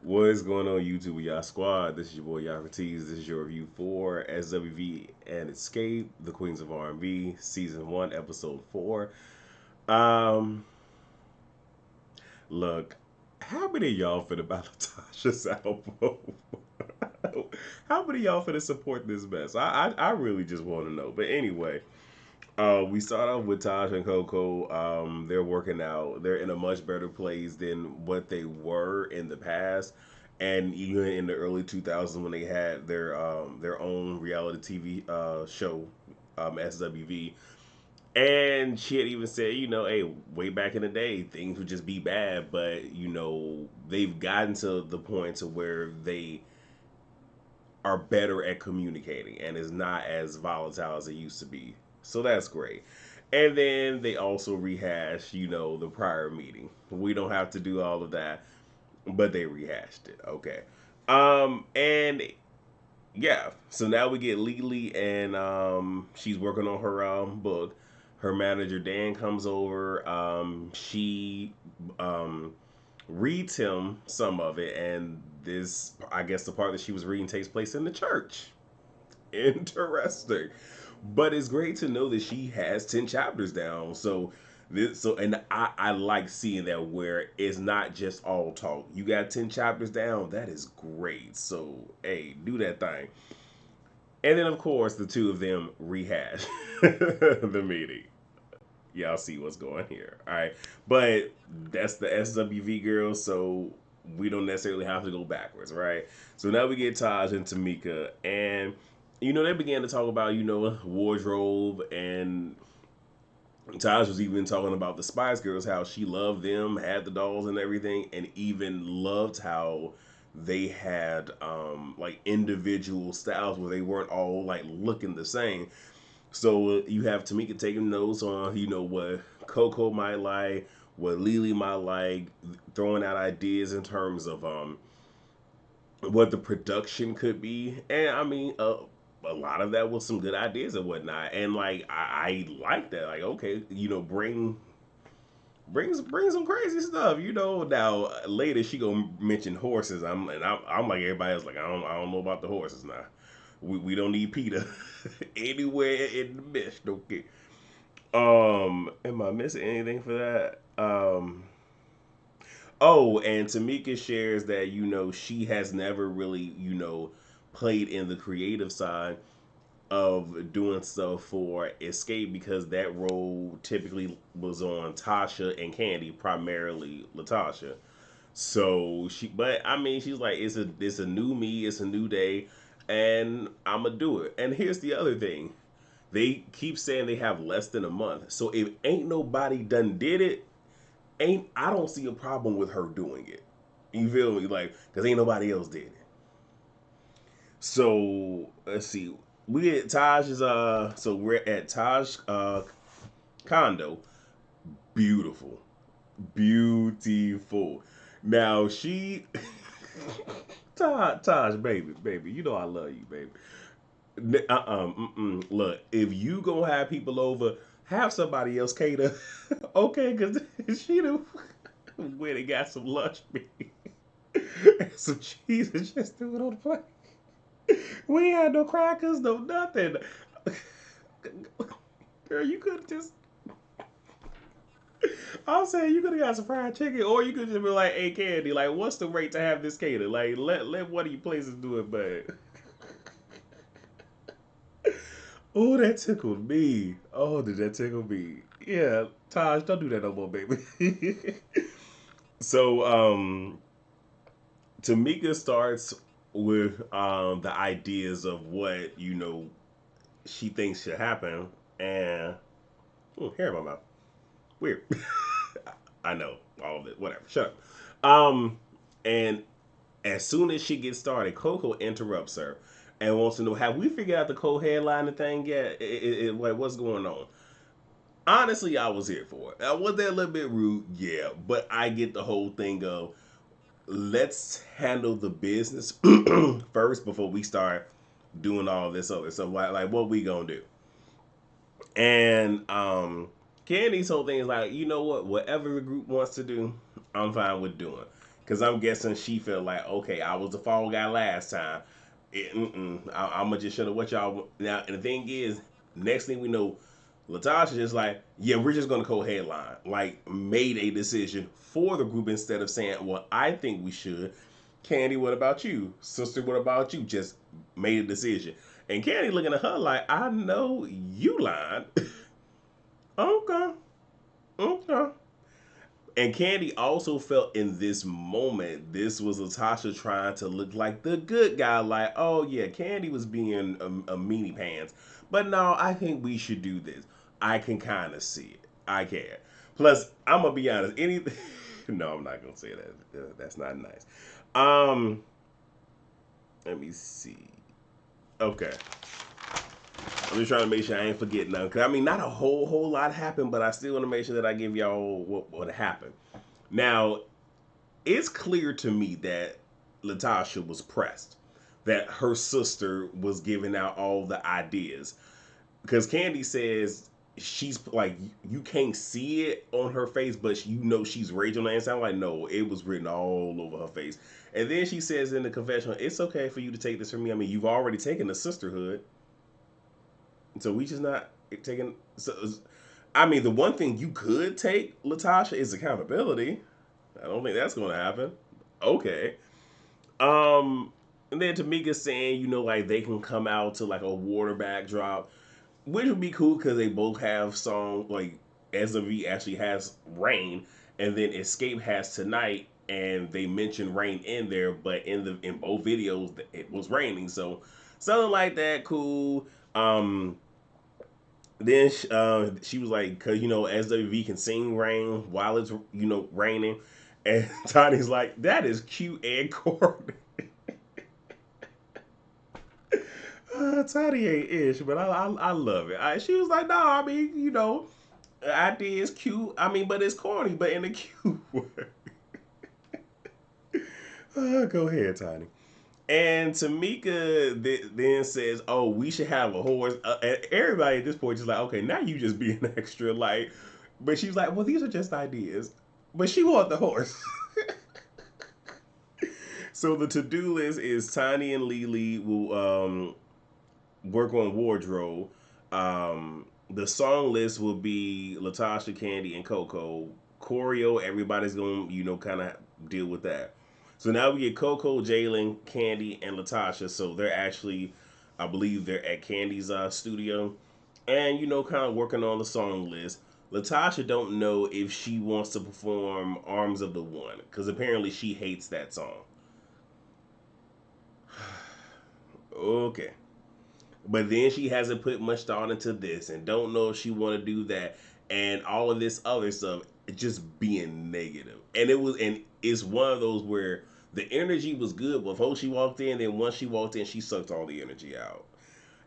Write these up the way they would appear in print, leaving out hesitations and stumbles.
What is going on, YouTube, y'all squad? This is your boy Yocrates. This is your review for SWV and Xscape, The Queens of R&B, Season 1, Episode 4. Um, Look, how many of y'all finna buy Latasha's album? How many of y'all finna support this mess? I really just want to know. But anyway, we start off with Taj and Coco. They're working out. They're in a much better place than what they were in the past, and even in the early 2000s when they had their own reality TV show, SWV. And she had even said, hey, way back in the day, things would just be bad, but they've gotten to the point to where they are better at communicating and is not as volatile as it used to be. So that's great. And then they also rehash, the prior meeting. We don't have to do all of that, but they rehashed it. Okay. And yeah, so now we get Lily and she's working on her book. Her manager Dan comes over. She reads him some of it, and this, I guess, the part that she was reading takes place in the church. Interesting, but it's great to know that she has 10 chapters down. And I like seeing that where it's not just all talk. You got 10 chapters down. That is great. So hey, do that thing. And then of course the two of them rehash the meeting. Y'all see what's going here. All right. But that's the SWV girl, so we don't necessarily have to go backwards, right? So now we get Taj and Tamika, and they began to talk about, wardrobe, and Taj was even talking about the Spice Girls, how she loved them, had the dolls and everything, and even loved how they had like individual styles where they weren't all like looking the same. So you have Tamika taking notes on, what Coco might like, what Lily might like, throwing out ideas in terms of what the production could be. And I mean, a lot of that was some good ideas and whatnot. And like, I like that. Like, okay, bring some crazy stuff. Now later she gonna mention horses. I'm like everybody else. Like, I don't know about the horses now. We don't need Peter anywhere in the midst. Okay. Am I missing anything for that? Oh, and Tamika shares that she has never really played in the creative side of doing stuff for Escape because that role typically was on Tasha and Candy, primarily Latasha. But I mean, she's like, it's a new me, it's a new day, and I'ma do it. And here's the other thing: they keep saying they have less than a month. So if ain't nobody done did it, ain't I don't see a problem with her doing it. You feel me? Like, cause ain't nobody else did it. So let's see. We at Taj's so we're at Taj condo. Beautiful. Beautiful. Now she Taj, baby, you know I love you, baby. Look, if you gonna have people over, have somebody else cater, okay? Cause she the went and got some lunch meat, and some cheese, and just threw it on the plate. We ain't had no crackers, no nothing. Girl, you could just. I'm saying you could have got some fried chicken, or you could just be like, "Hey, Candy, like, what's the rate to have this cater? Like, let one of you places do it, but." Oh, that tickled me. Oh, did that tickle me? Yeah, Taj, don't do that no more, baby. So, Tamika starts with the ideas of what she thinks should happen, and hair in my mouth. Weird. I know all of it. Whatever. Shut up. And as soon as she gets started, Coco interrupts her and wants to know, have we figured out the co-headliner thing yet? Like, what's going on? Honestly, I was here for it. Was that a little bit rude? Yeah, but I get the whole thing of let's handle the business first before we start doing all this other stuff. Like what we gonna do? And Candy's whole thing is like, you know what? Whatever the group wants to do, I'm fine with doing. Because I'm guessing she felt like, okay, I was the fall guy last time. I'm gonna just shut up what y'all now. And the thing is, next thing we know, Latasha just like, yeah, we're just gonna co-headline. Like, made a decision for the group instead of saying, well, I think we should. Candy, what about you? Sister, what about you? Just made a decision. And Candy looking at her like, I know you lying. Okay, okay. And Candy also felt in this moment, this was Latasha trying to look like the good guy, like, oh yeah, Candy was being a meanie pants. But no, I think we should do this. I can kind of see it. I can. Plus, I'm gonna be honest. Anything? No, I'm not gonna say that. That's not nice. Um, let me see. Okay, I'm just trying to make sure I ain't forgetting nothing. Cause I mean, not a whole lot happened, but I still want to make sure that I give y'all what happened. Now, it's clear to me that Latasha was pressed, that her sister was giving out all the ideas. Because Candy says she's like, you can't see it on her face, but you know she's raging on the inside. I'm like, no, it was written all over her face. And then she says in the confessional, it's okay for you to take this from me. I mean, you've already taken the sisterhood. So we just not taking. So, I mean, the one thing you could take, Latasha, is accountability. I don't think that's going to happen. Okay. And then Tamika saying, like they can come out to like a water backdrop, which would be cool because they both have songs like SWV actually has rain, and then Xscape has tonight, and they mentioned rain in there, but in both videos it was raining, so something like that, cool. Then she was like, cause SWV can sing rain while it's raining, and Tony's like, that is cute and corny. Tiny ain't ish, but I love it. She was like, no, I mean, idea is cute. I mean, but it's corny, but in a cute way. Go ahead, Tiny. And Tamika then says, "Oh, we should have a horse." And everybody at this point is like, "Okay, now you just being extra." Like, but she's like, "Well, these are just ideas." But she want the horse. So the to-do list is Tiny and Lily will work on wardrobe. The song list will be Latasha, Candy, and Coco. Choreo, everybody's going to, kind of deal with that. So now we get Coco, Jalen, Candy, and Latasha. So they're actually, I believe they're at Candy's studio. And, kind of working on the song list. Latasha don't know if she wants to perform Arms of the One. Because apparently she hates that song. Okay. But then she hasn't put much thought into this and don't know if she want to do that and all of this other stuff just being negative. And it's one of those where the energy was good before she walked in, then once she walked in, she sucked all the energy out.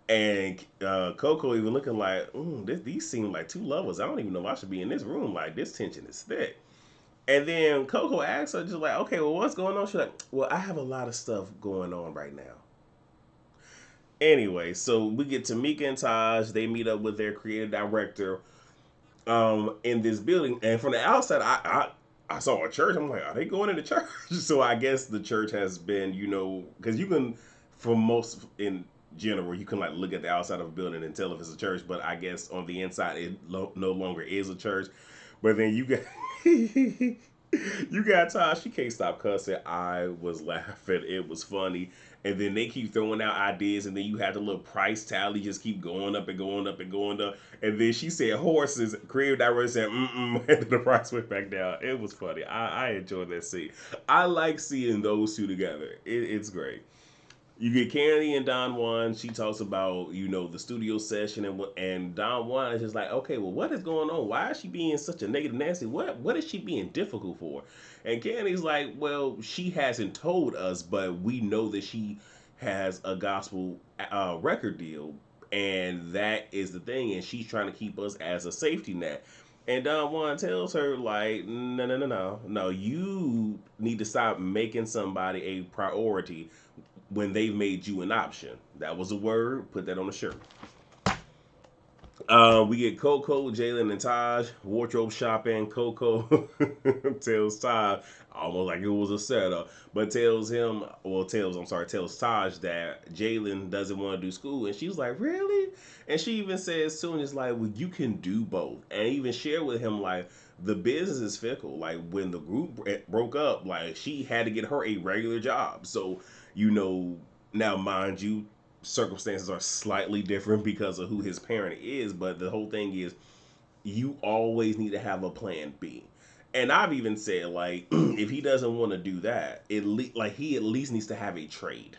And Coco even looking like, these seem like two lovers. I don't even know if I should be in this room. Like, this tension is thick. And then Coco asks her, just like, okay, well, what's going on? She's like, well, I have a lot of stuff going on right now. Anyway, so we get Tamika and Taj. They meet up with their creative director in this building. And from the outside, I saw a church. I'm like, are they going into church? So I guess the church has been, because you can, for most in general, you can like look at the outside of a building and tell if it's a church. But I guess on the inside, it no longer is a church. But then you got you got Tosh. She can't stop cussing. I was laughing. It was funny. And then they keep throwing out ideas, and then you have the little price tally just keep going up and going up and going up. And then she said horses. Creative director said and then the price went back down. It was funny. I enjoyed that scene. I like seeing those two together. It's great. You get Candy and Don Juan. She talks about the studio session and Don Juan is just like, okay, well, what is going on? Why is she being such a negative Nancy? What is she being difficult for? And Candy's like, well, she hasn't told us, but we know that she has a gospel record deal, and that is the thing, and she's trying to keep us as a safety net. And Don Juan tells her, like, no, no, no, no, no, you need to stop making somebody a priority when they've made you an option. That was a word. Put that on the shirt. We get Coco, Jalen, and Taj wardrobe shopping. Coco tells Taj almost like it was a setup, but tells Taj that Jalen doesn't want to do school, and she's like, really? And she even says soon is like, well, you can do both, and even share with him like the business is fickle. Like when the group broke up, like she had to get her a regular job, so you know now, mind you, circumstances are slightly different because of who his parent is, but the whole thing is you always need to have a plan B. And I've even said like if he doesn't want to do that, like he at least needs to have a trade.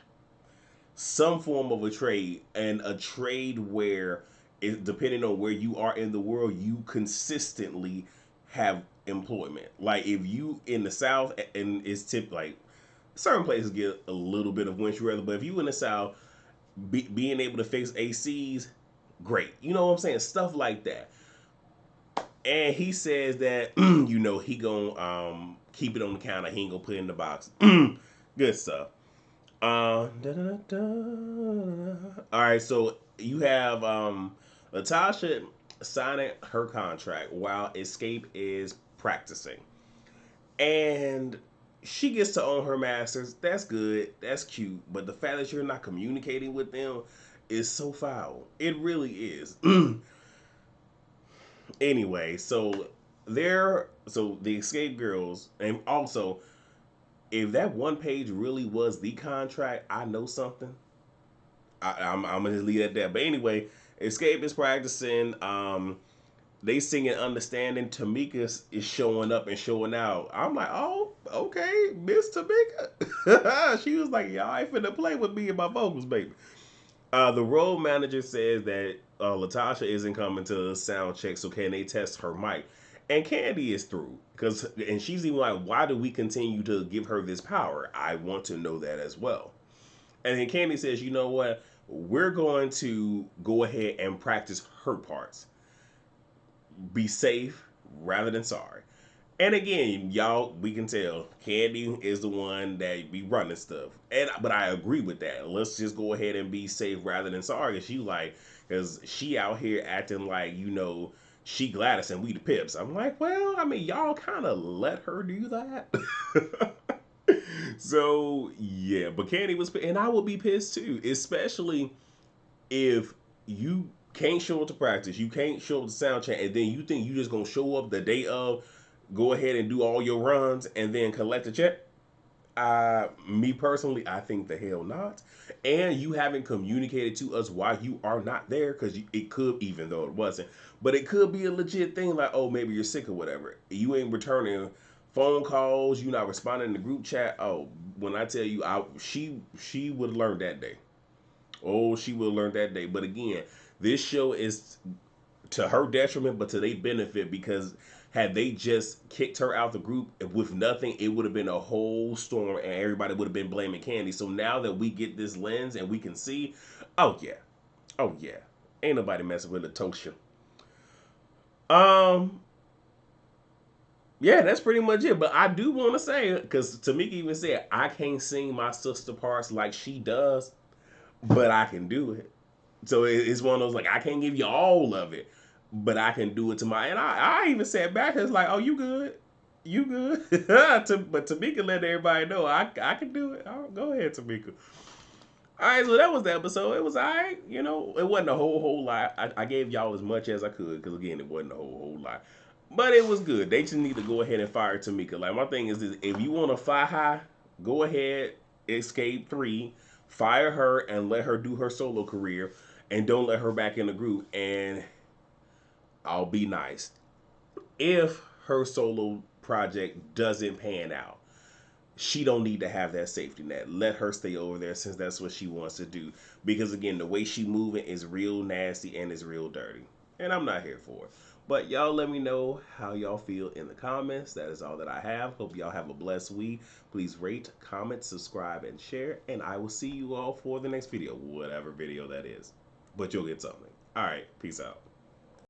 Some form of a trade, and a trade where it, depending on where you are in the world, you consistently have employment. Like if you in the South, and it's tip like certain places get a little bit of winter weather, but if you in the South, being able to fix ACs, great. You know what I'm saying? Stuff like that. And he says that he gonna keep it on the counter. He ain't gonna put it in the box. Good stuff. Da, da, da, da. All right, so you have Latasha signing her contract while Xscape is practicing, and she gets to own her masters. That's good. That's cute. But the fact that you're not communicating with them is so foul. It really is. Anyway, so the Escape Girls, and also if that one page really was the contract, I know something. I'm gonna just leave it at that. But anyway, Escape is practicing. They singing "Understanding." Tamika is showing up and showing out. I'm like, oh, okay, Miss Tamika. She was like, y'all ain't finna play with me and my vocals, baby. The road manager says that Latasha isn't coming to the sound check, so can they test her mic? And Candy is through and she's even like, why do we continue to give her this power? I want to know that as well. And then Candy says, you know what? We're going to go ahead and practice her parts. Be safe rather than sorry. And again, y'all, we can tell Candy is the one that be running stuff. But I agree with that. Let's just go ahead and be safe rather than sorry. Cause she like, cause she out here acting like she Gladys and we the Pips. I'm like, well, I mean, y'all kind of let her do that. So yeah, but Candy was, and I would be pissed too, especially if you can't show up to practice, you can't show up to sound check, and then you think you just gonna show up the day of, go ahead and do all your runs, and then collect a check. Me personally, I think the hell not. And you haven't communicated to us why you are not there, because it could, even though it wasn't, but it could be a legit thing like, oh, maybe you're sick or whatever. You ain't returning phone calls, you not responding to the group chat. Oh, when I tell you, she would have learned that day. Oh, she will learn that day. But again, this show is to her detriment, but to their benefit, because had they just kicked her out the group with nothing, it would have been a whole storm and everybody would have been blaming Candy. So now that we get this lens and we can see, oh yeah, oh yeah, ain't nobody messing with Latosha. Um, yeah, that's pretty much it. But I do want to say, because Tamika even said, I can't sing my sister parts like she does, but I can do it. So it's one of those like I can't give you all of it, but I can do it to my. And I even said back, it's like, oh, you good, you good. But Tamika let everybody know I can do it. Oh, go ahead, Tamika. All right, so that was the episode. It was all right. It wasn't a whole lot. I gave y'all as much as I could because again, it wasn't a whole lot. But it was good. They just need to go ahead and fire Tamika. Like my thing is this: if you want to fly high, go ahead, Xscape 3, fire her and let her do her solo career, and don't let her back in the group. And I'll be nice. If her solo project doesn't pan out, she don't need to have that safety net. Let her stay over there since that's what she wants to do. Because again, the way she moving is real nasty and is real dirty. And I'm not here for it. But y'all let me know how y'all feel in the comments. That is all that I have. Hope y'all have a blessed week. Please rate, comment, subscribe, and share. And I will see you all for the next video. Whatever video that is. But you'll get something. All right. Peace out.